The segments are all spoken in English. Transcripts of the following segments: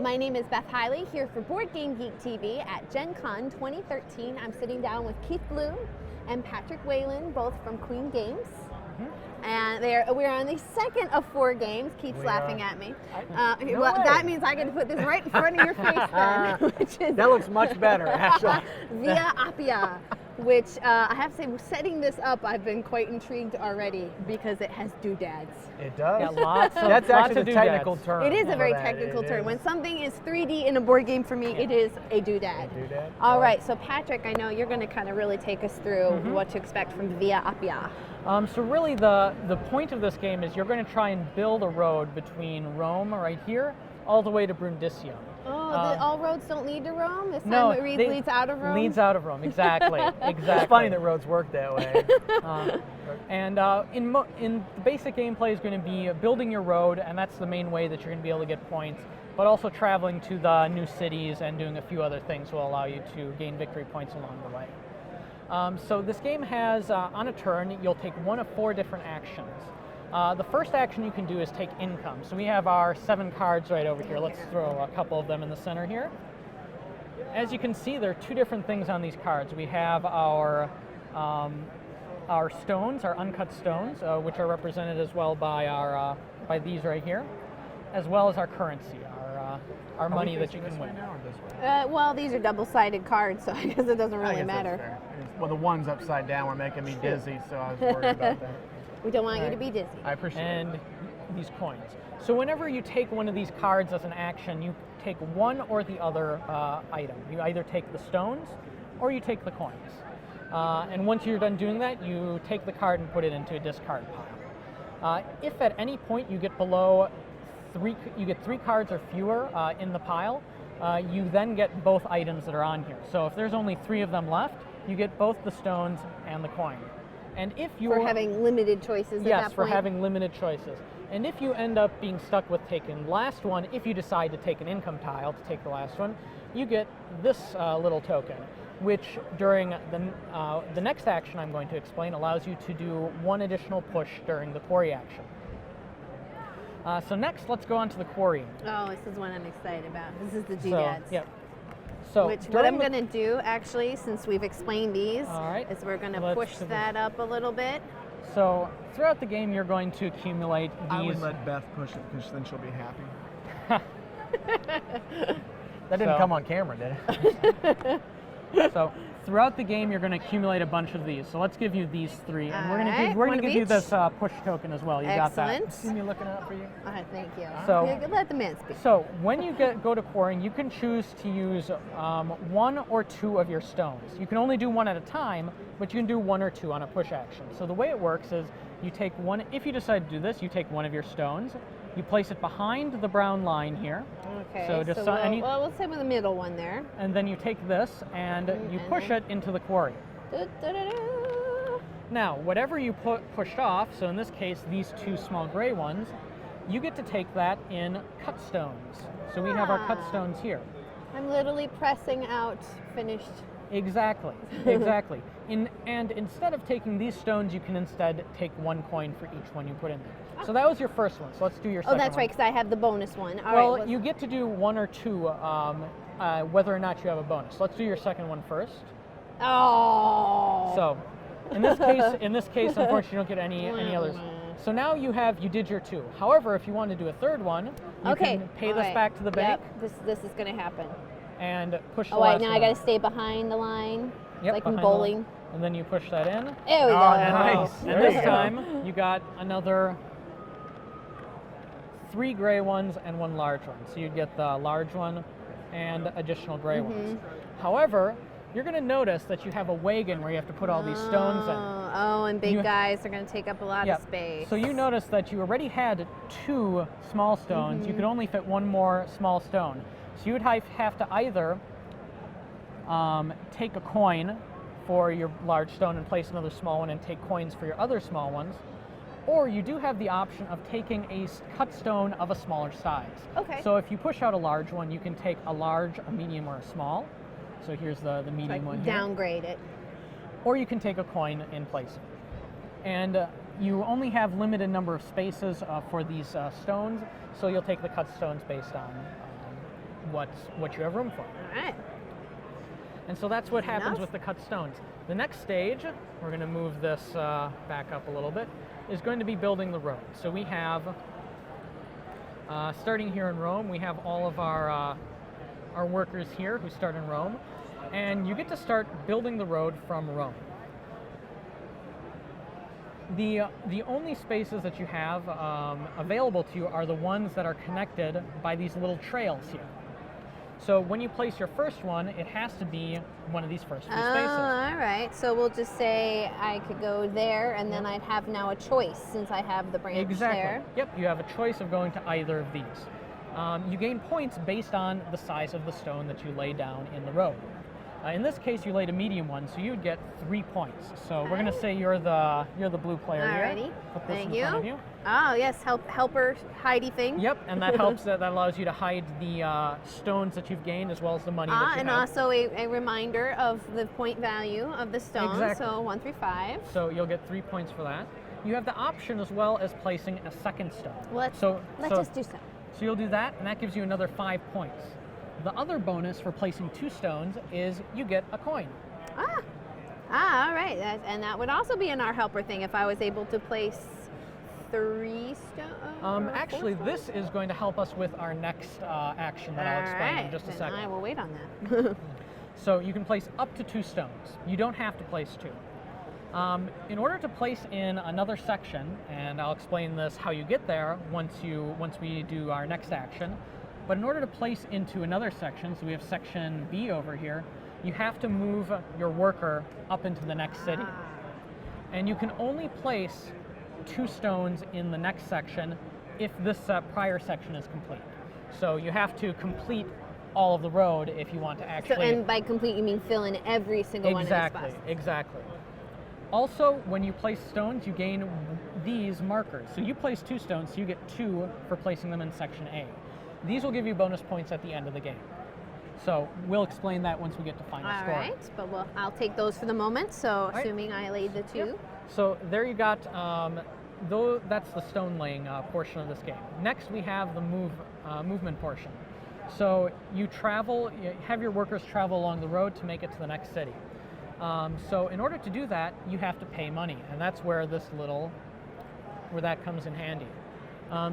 My name is Beth Hiley here for Board Game Geek TV at Gen Con 2013. I'm sitting down with Keith Bloom and Patrick Whalen, both from Queen Games. And we're on the second of 4 games. Keith's laughing at me. That means I get to put this right in front of your face then. Which is that looks much better, actually. Via Appia, which I have to say, setting this up, I've been quite intrigued already because it has doodads. It does. Yeah, lots of, That's lots actually of the doodads. technical term. It is a very for that. technical It term. is. When something is 3D in a board game, for me, it is a doodad. Doodad? All right, so Patrick, I know you're going to kind of really take us through what to expect from Via Appia. So really the point of this game is you're going to try and build a road between Rome right here all the way to Brundisium. Oh, all roads don't lead to Rome? This time No, it leads out of Rome? Leads out of Rome, exactly. It's funny that roads work that way. In the basic gameplay is going to be building your road, and that's the main way that you're going to be able to get points, but also traveling to the new cities and doing a few other things will allow you to gain victory points along the way. So this game has, on a turn, you'll take one of 4 different actions. The first action you can do is take income. So we have our 7 cards right over here. Let's throw a couple of them in the center here. As you can see, there are 2 different things on these cards. We have our stones, our uncut stones, which are represented as well by our by these right here, as well as our currency, our money that you can win. Well, these are double-sided cards, so I guess it doesn't really matter. Well, the ones upside down were making me dizzy, so I was worried about that. We don't want you to be dizzy. I appreciate it. And these coins. So whenever you take one of these cards as an action, you take one or the other item. You either take the stones or you take the coins. And once you're done doing that, you take the card and put it into a discard pile. If at any point you get below 3 cards or fewer in the pile, you then get both items that are on here. So if there's only 3 of them left, you get both the stones and the coin. And if you For having limited choices at that point? Yes, for having limited choices. And if you end up being stuck with taking the last one, if you decide to take an income tile to take the last one, you get this little token, which during the next action I'm going to explain allows you to do 1 additional push during the quarry action. So next, let's go on to the quarry. Oh, this is one I'm excited about. This is the doodads. So what I'm going to do, actually, since we've explained these, is we're going to push that up a little bit. So throughout the game, you're going to accumulate these. I would let Beth push it because then she'll be happy. That didn't come on camera, did it? So throughout the game, you're going to accumulate a bunch of these. So let's give you these 3, and we're going to give you this push token as well. You got that? Excellent. See me looking out for you. All right, thank you. So let the man speak. So when you go to quarrying, you can choose to use 1 or 2 of your stones. You can only do 1 at a time, but you can do 1 or 2 on a push action. So the way it works is you take 1. If you decide to do this, you take 1 of your stones. You place it behind the brown line here. Okay, so we'll say with the middle one there. And then you take this and you push it into the quarry. Now, whatever you pushed off, so in this case, these 2 small gray ones, you get to take that in cut stones. So we have our cut stones here. I'm literally pressing out finished. Exactly. And instead of taking these stones, you can instead take 1 coin for each one you put in there. So that was your first one. So let's do your second one. Oh, that's right, because I have the bonus one. All right, you get to do 1 or 2, whether or not you have a bonus. Let's do your second one first. Oh. So, in this case, unfortunately, you don't get any others. So now you did your 2. However, if you want to do a third one, you can pay this back to the bank. Yep, this is going to happen. And push the last last now one. I got to stay behind the line, like in behind bowling. And then you push that in. There we go. Nice. And this time, you got another 3 gray ones and 1 large one. So you'd get the large one and additional gray ones. However, you're going to notice that you have a wagon where you have to put all these stones in. Oh, and big guys are going to take up a lot of space. So you notice that you already had 2 small stones. You could only fit 1 more small stone. So you would have to either take a coin for your large stone and place another small one and take coins for your other small ones. Or you do have the option of taking a cut stone of a smaller size. Okay. So if you push out a large one, you can take a large, a medium, or a small. So here's the medium one here. Downgrade it. Or you can take a coin in place of it. And you only have limited number of spaces for these stones, so you'll take the cut stones based on what you have room for. All right. And so that's what happens enough. with the cut stones. The next stage, we're going to move this back up a little bit, is going to be building the road. So we have, starting here in Rome, we have all of our workers here who start in Rome, and you get to start building the road from Rome. The only spaces that you have available to you are the ones that are connected by these little trails here. So when you place your first one, it has to be one of these first few spaces. All right. So we'll just say I could go there, and then I'd have now a choice since I have the branch Exactly. there. Yep, you have a choice of going to either of these. You gain points based on the size of the stone that you lay down in the road. In this case, you laid a medium one, so you'd get 3 points. So we're going to say you're the blue player here. Alrighty. Put this Thank in you. front of you. Oh yes, helper hidey thing. Yep, and that helps. That allows you to hide the stones that you've gained as well as the money that you And have. also a reminder of the point value of the stone. Exactly. So 1 through 5. So you'll get 3 points for that. You have the option as well as placing a second stone. Let's so just do so. So you'll do that, and that gives you another 5 points. The other bonus for placing 2 stones is you get a coin. All right. That would also be in our helper thing if I was able to place 3 stones. Actually, this is going to help us with our next action that I'll explain in just a then second. I will wait on that. So you can place up to 2 stones. You don't have to place 2. In order to place in another section, and I'll explain this how you get there once we do our next action, but in order to place into another section, so we have section B over here, you have to move your worker up into the next city. And you can only place 2 stones in the next section if this prior section is complete. So you have to complete all of the road if you want to actually... So, and by complete, you mean fill in every single one of these spots. Exactly. Also, when you place stones, you gain these markers. So you place 2 stones, so you get 2 for placing them in section A. These will give you bonus points at the end of the game. So we'll explain that once we get to final score. All right, but I'll take those for the moment. So assuming I laid the 2. Yep. So there you got, that's the stone laying portion of this game. Next we have the movement portion. So you have your workers travel along the road to make it to the next city. So in order to do that, you have to pay money, and that's where that comes in handy.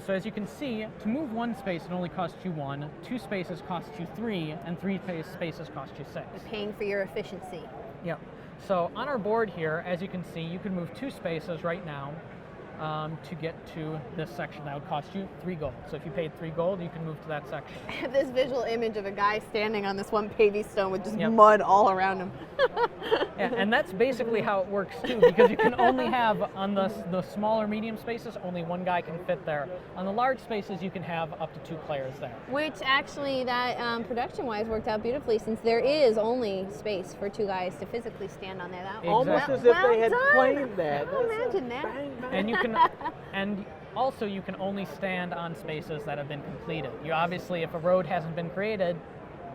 So as you can see, to move 1 space, it only costs you 1, 2 spaces cost you 3, and 3 spaces cost you 6. You're paying for your efficiency. Yep. So on our board here, as you can see, you can move 2 spaces right now to get to this section. That would cost you 3 gold. So if you paid 3 gold, you can move to that section. I have this visual image of a guy standing on this one pavy stone with just mud all around him. Yeah, and that's basically how it works too, because you can only have, on the smaller medium spaces, only 1 guy can fit there. On the large spaces, you can have up to 2 players there. Which actually, that production-wise worked out beautifully, since there is only space for 2 guys to physically stand on there. That Almost as if they had done. planned that. Oh, imagine that. Bang, bang. And you can, and also you can only stand on spaces that have been completed. You obviously, if a road hasn't been created,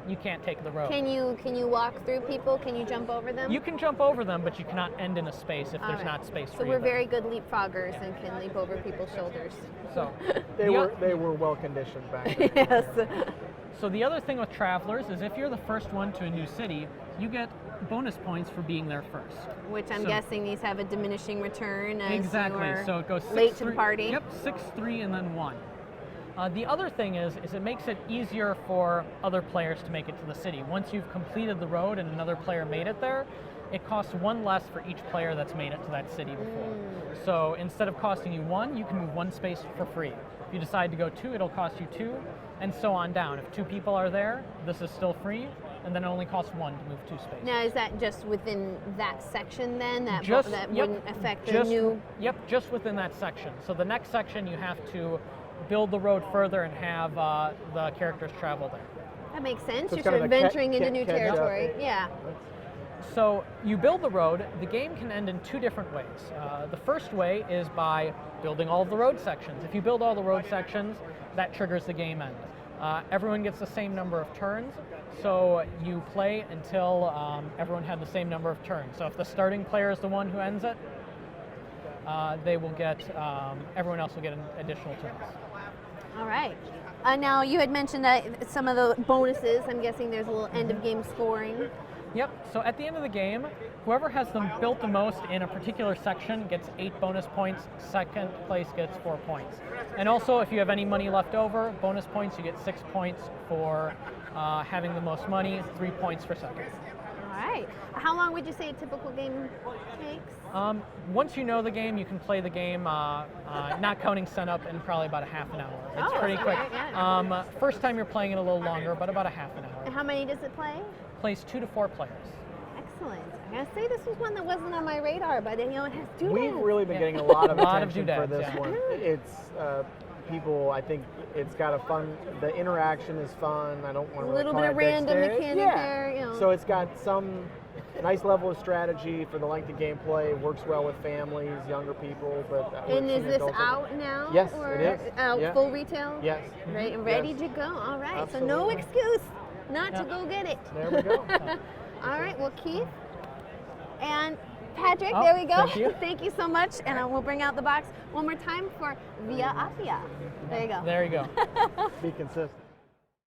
you can't take the road. Can you walk through people? Can you jump over them? You can jump over them, but you cannot end in a space if there's not space for So you. we're there. very good leapfroggers and can leap over people's shoulders. So They were well conditioned back then. Yes. So the other thing with travelers is if you're the first one to a new city, you get bonus points for being there first. Which I'm guessing these have a diminishing return as Exactly. you're So it goes 6, late to 3, the party. Yep, 6, 3, and then 1. The other thing is it makes it easier for other players to make it to the city. Once you've completed the road and another player made it there, it costs 1 less for each player that's made it to that city before. So instead of costing you 1, you can move 1 space for free. If you decide to go 2, it'll cost you 2, and so on down. If 2 people are there, this is still free, and then it only costs 1 to move 2 spaces. Now, is that just within that section then? That Just- that yep, wouldn't affect the just, new... Yep, just within that section. So the next section you have to build the road further and have the characters travel there. That makes sense. So You're it's sort kind of of a venturing into new catch up. territory. Yeah. So you build the road. The game can end in 2 different ways. The first way is by building all of the road sections. If you build all the road sections, that triggers the game end. Everyone gets the same number of turns, so you play until everyone had the same number of turns. So if the starting player is the one who ends it, they will get, everyone else will get an additional turns. All right. Now, you had mentioned that some of the bonuses, I'm guessing there's a little end of game scoring. Yep, so at the end of the game, whoever has them built the most in a particular section gets 8 bonus points, second place gets 4 points. And also, if you have any money left over, bonus points, you get 6 points for having the most money, 3 points for second. All right. How long would you say a typical game takes? Once you know the game, you can play the game, not counting setup, in probably about a half an hour. It's pretty quick. Yeah. First time you're playing it a little longer, but about a half an hour. And how many does it play? Plays 2 to 4 players. Excellent. I gotta say, this was one that wasn't on my radar, but it has doodads. We've really been getting a lot of attention for doodads, this yeah. one. It's people. I think it's got a fun. The interaction is fun. I don't want to A little call bit it of random dexterity. mechanic Yeah. there, you know. So it's got some nice level of strategy for the length of gameplay. Works well with families, younger people, but And is some this adults. out now? Yes, or it is. Out Yeah. full retail? Yes. Right, and ready Yes. to go. All right. So no Absolutely. excuse not to go get it. There we go. All right. Well, Keith and Patrick, Oh, there we go. thank you. Thank you so much. And we'll bring out the box one more time for Via Appia. There you go. There you go. Be consistent.